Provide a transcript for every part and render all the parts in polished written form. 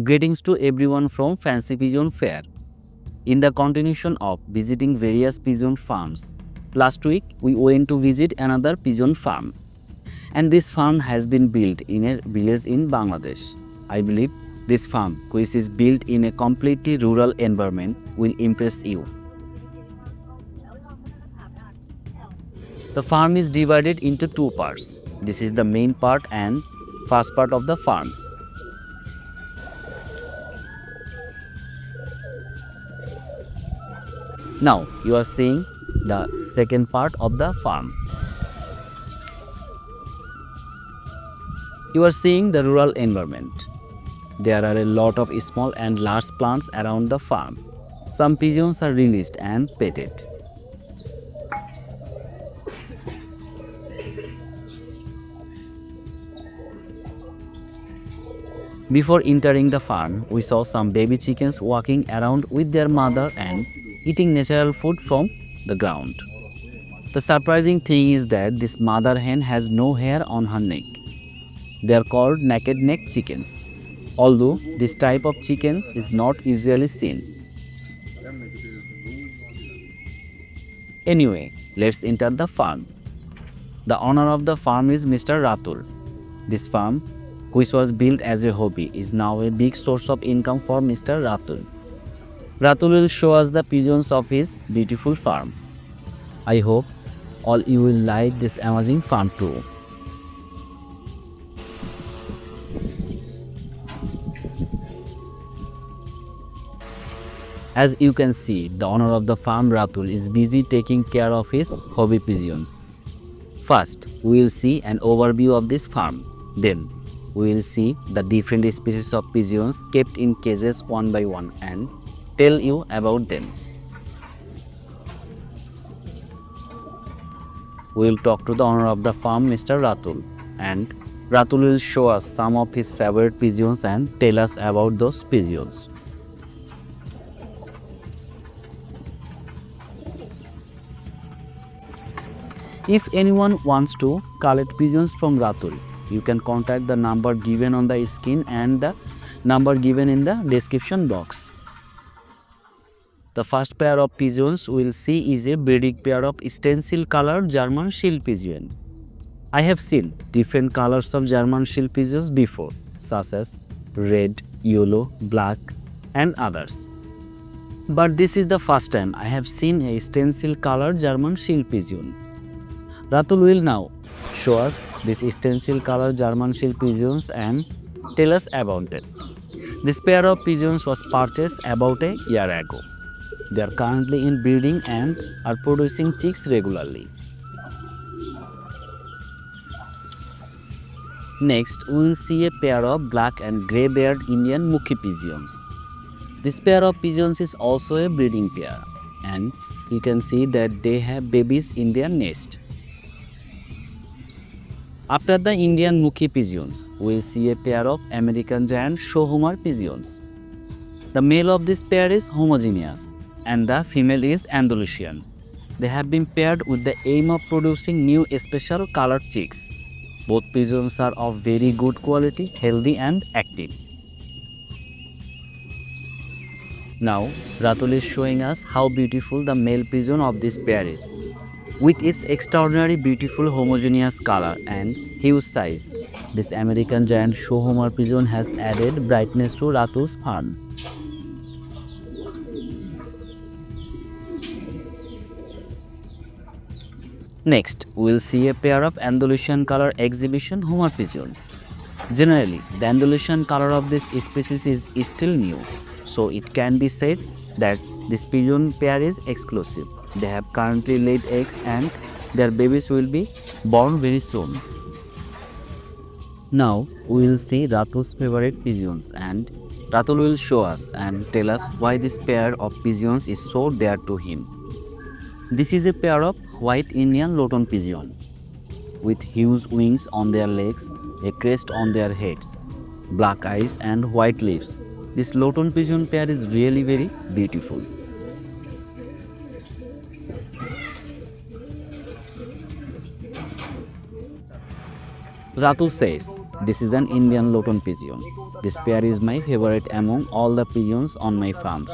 Greetings to everyone from Fancy Pigeon Fair. In the continuation of visiting various pigeon farms, last week we went to visit another pigeon farm, and this farm has been built in a village in Bangladesh. I believe this farm, which is built in a completely rural environment, will impress you. The farm is divided into two parts. This is the main part and first part of the farm. Now you are seeing the second part of the farm. You are seeing the rural environment. There are a lot of small and large plants around the farm. Some pigeons are released and petted. Before entering the farm, we saw some baby chickens walking around with their mother and eating natural food from the ground. The surprising thing is that this mother hen has no hair on her neck. They are called naked neck chickens, although this type of chicken is not usually seen. Anyway, let's enter the farm. The owner of the farm is Mr. Ratul. This farm, which was built as a hobby, is now a big source of income for Mr. Ratul. Ratul will show us the pigeons of his beautiful farm. I hope all you will like this amazing farm too. As you can see, the owner of the farm Ratul is busy taking care of his hobby pigeons. First, we will see an overview of this farm. Then, we will see the different species of pigeons kept in cages one by one and tell you about them. We will talk to the owner of the farm, Mr. Ratul, and Ratul will show us some of his favorite pigeons and tell us about those pigeons. If anyone wants to collect pigeons from Ratul, you can contact the number given on the screen and the number given in the description box. The first pair of pigeons we will see is a breeding pair of stencil colored German Shield Pigeon. I have seen different colors of German Shield Pigeons before, such as red, yellow, black and others. But this is the first time I have seen a stencil colored German Shield Pigeon. Ratul will now show us this stencil colored German Shield Pigeons and tell us about it. This pair of pigeons was purchased about a year ago. They are currently in breeding and are producing chicks regularly. Next, we will see a pair of black and grey-bearded Indian Mookee Pigeons. This pair of pigeons is also a breeding pair, and you can see that they have babies in their nest. After the Indian Mookee Pigeons, we will see a pair of American Giant Show Homer Pigeons. The male of this pair is homogeneous and the female is Andalusian. They have been paired with the aim of producing new special colored chicks. Both pigeons are of very good quality, healthy and active. Now, Ratul is showing us how beautiful the male pigeon of this pair is. With its extraordinary beautiful homogeneous color and huge size, this American Giant Show Homer Pigeon has added brightness to Ratul's farm. Next, we will see a pair of Andalusian color exhibition Homer Pigeons. Generally, the Andalusian color of this species is still new, so it can be said that this pigeon pair is exclusive. They have currently laid eggs and their babies will be born very soon. Now, we will see Ratul's favorite pigeons and Ratul will show us and tell us why this pair of pigeons is so dear to him. This is a pair of white Indian Loton Pigeon with huge wings on their legs, a crest on their heads, black eyes and white lips. This Loton Pigeon pair is really very beautiful. Ratul says this is an Indian Loton Pigeon. This pair is my favorite among all the pigeons on my farms.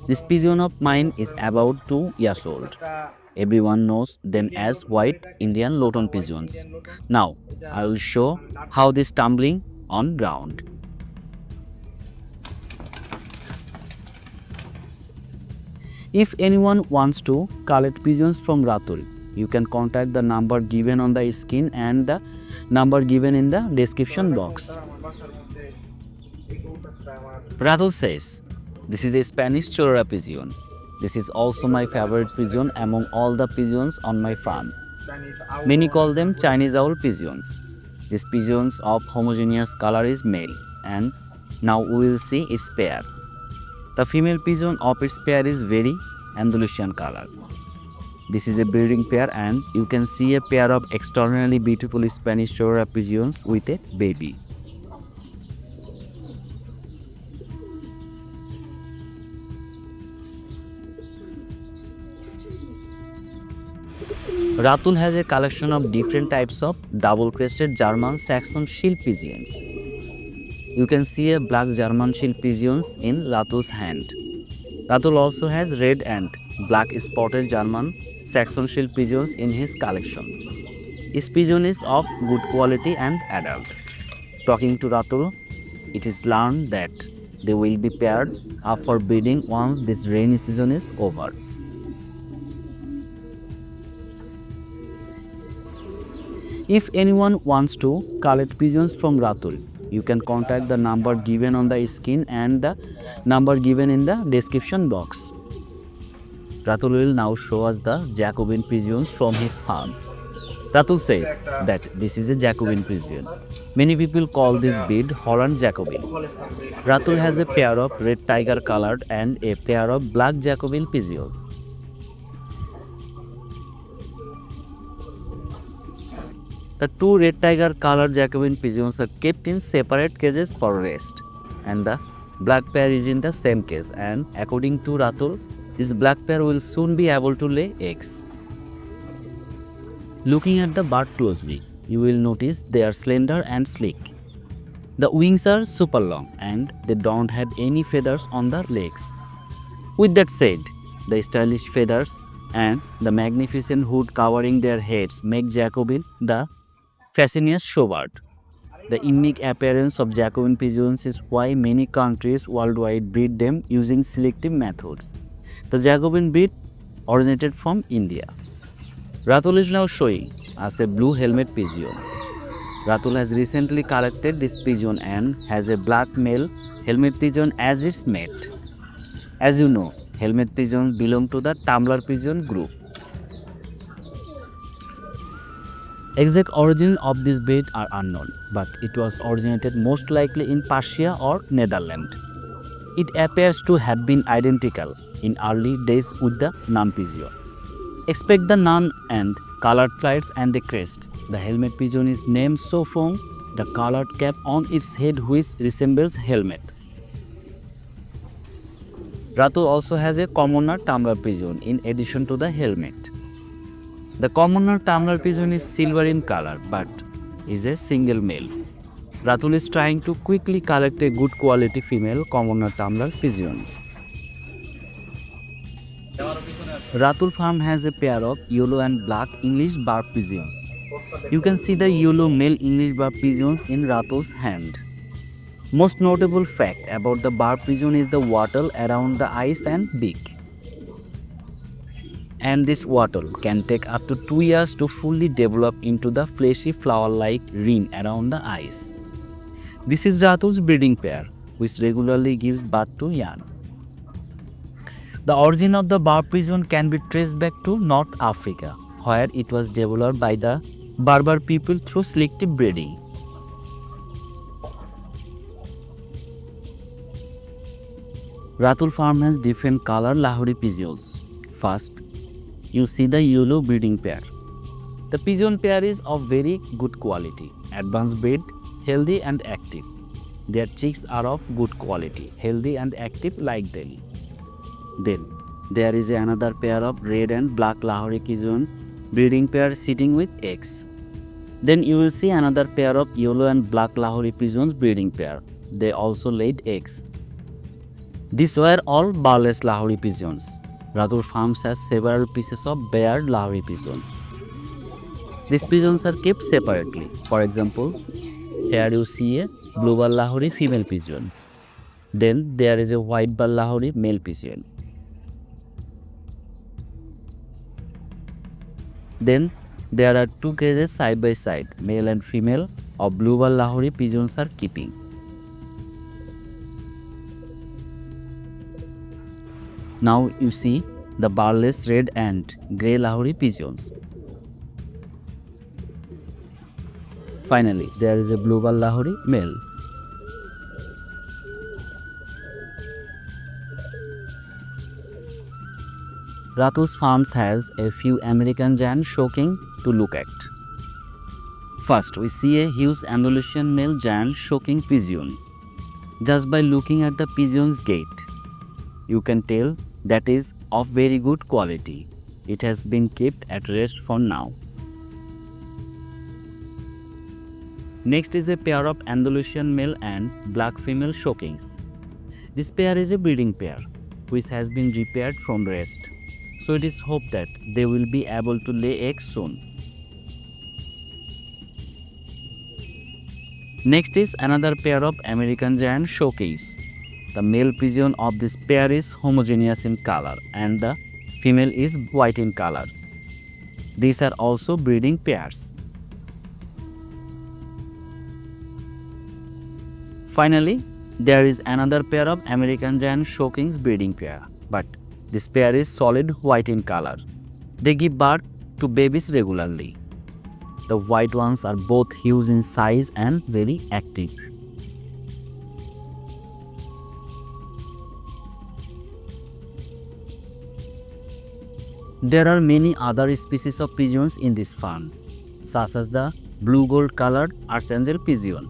This pigeon of mine is about 2 years old. Everyone knows them as white Indian Loton pigeons. Now, I will show how this tumbling on ground. If anyone wants to collect pigeons from Ratul, you can contact the number given on the screen and the number given in the description box. Ratul says, this is a Spanish Chorrera Pigeon. This is also my favorite pigeon among all the pigeons on my farm. Many call them Chinese owl pigeons. These pigeons of homogeneous color is male, and now we will see its pair. The female pigeon of its pair is very Andalusian color. This is a breeding pair, and you can see a pair of extraordinarily beautiful Spanish Chorrera pigeons with a baby. Ratul has a collection of different types of double-crested German Saxon Shield Pigeons. You can see a black German Shield Pigeons in Ratul's hand. Ratul also has red and black spotted German Saxon Shield Pigeons in his collection. His pigeon is of good quality and adult. Talking to Ratul, it is learned that they will be paired up for breeding once this rainy season is over. If anyone wants to collect pigeons from Ratul, you can contact the number given on the screen and the number given in the description box. Ratul will now show us the Jacobin pigeons from his farm. Ratul says that this is a Jacobin pigeon. Many people call this breed Holland Jacobin. Ratul has a pair of red tiger colored and a pair of black Jacobin pigeons. The two red tiger colored Jacobin pigeons are kept in separate cages for rest, and the black pair is in the same cage, and according to Ratul, this black pair will soon be able to lay eggs. Looking at the bird closely, you will notice they are slender and sleek. The wings are super long and they don't have any feathers on the legs. With that said, the stylish feathers and the magnificent hood covering their heads make Jacobin the fascinating showbird. The unique appearance of Jacobin pigeons is why many countries worldwide breed them using selective methods. The Jacobin breed originated from India. Ratul is now showing us a blue helmet pigeon. Ratul has recently collected this pigeon and has a black male helmet pigeon as its mate. As you know, helmet pigeons belong to the Tumbler Pigeon group. Exact origin of this breed are unknown, but it was originated most likely in Persia or Netherlands. It appears to have been identical in early days with the Nun pigeon. Expect the nun and colored flights and the crest. The helmet pigeon is named so from the colored cap on its head which resembles helmet. Ratul also has a Komornar Tumbler Pigeon in addition to the helmet. The Komornar Tumbler Pigeon is silver in color but is a single male. Ratul is trying to quickly collect a good quality female Komornar Tumbler Pigeon. Ratul farm has a pair of yellow and black English barb pigeons. You can see the yellow male English barb pigeons in Ratul's hand. Most notable fact about the barb pigeon is the wattle around the eyes and beak. And this wattle can take up to 2 years to fully develop into the fleshy flower-like ring around the eyes. This is Ratul's breeding pair, which regularly gives birth to young. The origin of the barb pigeon can be traced back to North Africa, where it was developed by the Berber people through selective breeding. Ratul farm has different color Lahore pigeons. First, you see the yellow breeding pair. The pigeon pair is of very good quality, advanced breed, healthy and active. Their chicks are of good quality, healthy and active like them. Then, there is another pair of red and black Lahore pigeon breeding pair sitting with eggs. Then you will see another pair of yellow and black Lahore Pigeons breeding pair. They also laid eggs. These were all barless Lahore Pigeons. Ratul Farms has several pieces of bared Lahore Pigeon. These pigeons are kept separately. For example, here you see a blue ball Lahore female pigeon. Then there is a white ball Lahore male pigeon. Then there are two cages side by side, male and female, of blue ball Lahore pigeons are keeping. Now you see the barless red and grey Lahore pigeons. Finally, there is a blue ball Lahore male. Ratul's Farms has a few American Giant shocking to look at. First, we see a huge Andalusian male Giant shocking pigeon. Just by looking at the pigeon's gait, you can tell that is of very good quality. It has been kept at rest for now. Next is a pair of Andalusian male and black female shockings. This pair is a breeding pair which has been repaired from rest. So it is hoped that they will be able to lay eggs soon. Next is another pair of American Giant showcase. The male pigeon of this pair is homogeneous in color and the female is white in color. These are also breeding pairs. Finally, there is another pair of American Giant showkings breeding pair, but this pair is solid white in color. They give birth to babies regularly. The white ones are both huge in size and very active. There are many other species of pigeons in this farm, such as the blue gold colored Archangel Pigeon.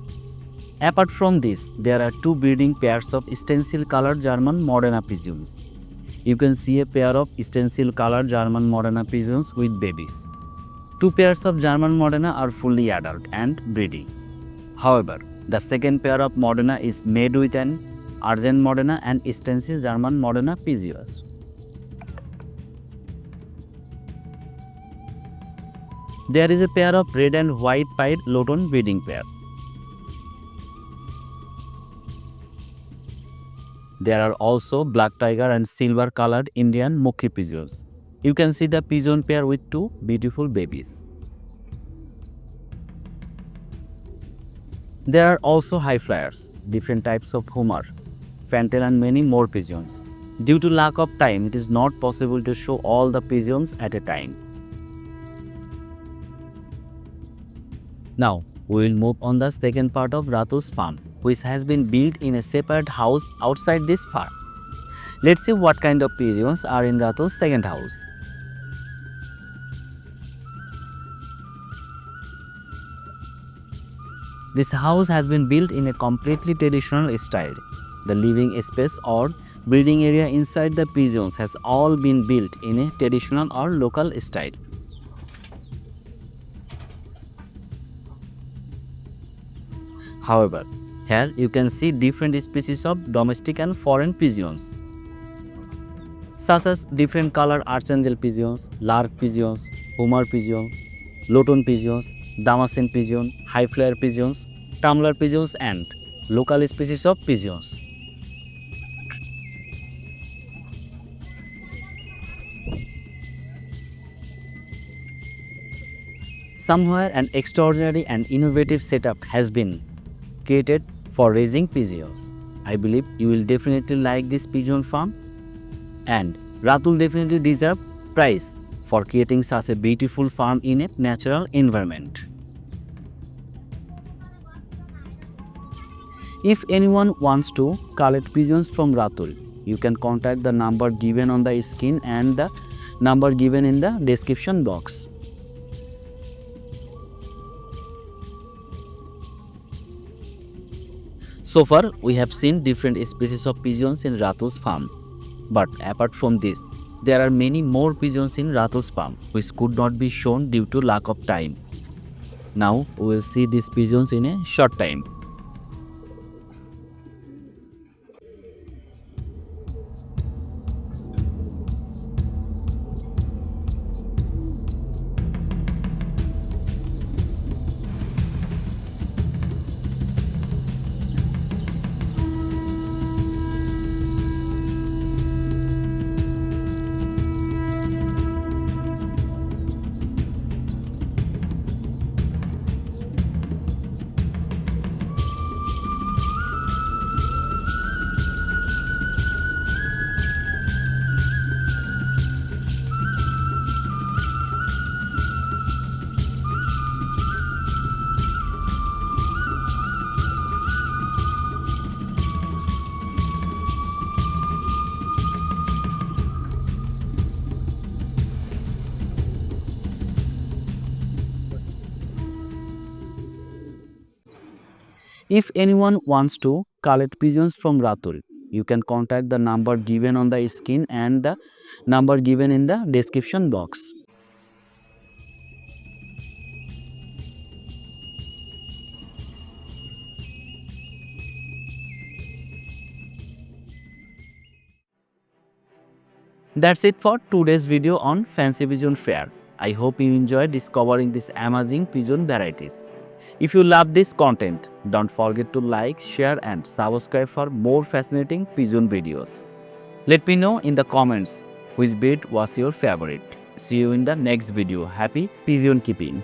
Apart from this, there are two breeding pairs of stencil colored German Modena Pigeons. You can see a pair of stencil colored German Modena Pigeons with babies. Two pairs of German Modena are fully adult and breeding. However, the second pair of Modena is made with an Argent Modena and stencil German Modena Pigeons. There is a pair of red and white pied Loton breeding pair. There are also black tiger and silver colored Indian Mookee Pigeons. You can see the pigeon pair with two beautiful babies. There are also high flyers, different types of Homer, Fantail and many more pigeons. Due to lack of time, it is not possible to show all the pigeons at a time. Now, we will move on the second part of Ratul's farm, which has been built in a separate house outside this farm. Let's see what kind of pigeons are in Ratul's second house. This house has been built in a completely traditional style. The living space or breeding area inside the pigeons has all been built in a traditional or local style. However, here you can see different species of domestic and foreign pigeons, such as different color Archangel pigeons, Lark pigeons, Homer pigeon, Loton pigeons, Damascene pigeon, high flyer pigeons, tumbler pigeons and local species of pigeons. Somewhere an extraordinary and innovative setup has been created for raising pigeons. I believe you will definitely like this pigeon farm, and Ratul definitely deserves prize for creating such a beautiful farm in a natural environment. If anyone wants to collect pigeons from Ratul, you can contact the number given on the screen and the number given in the description box. So far, we have seen different species of pigeons in Ratul's farm. But apart from this, there are many more pigeons in Ratul's farm which could not be shown due to lack of time. Now we will see these pigeons in a short time. If anyone wants to collect pigeons from Ratul, you can contact the number given on the screen and the number given in the description box. That's it for today's video on Fancy Pigeon Fair. I hope you enjoyed discovering these amazing pigeon varieties. If you love this content, don't forget to like, share and subscribe for more fascinating pigeon videos. Let me know in the comments which breed was your favorite. See you in the next video. Happy pigeon keeping!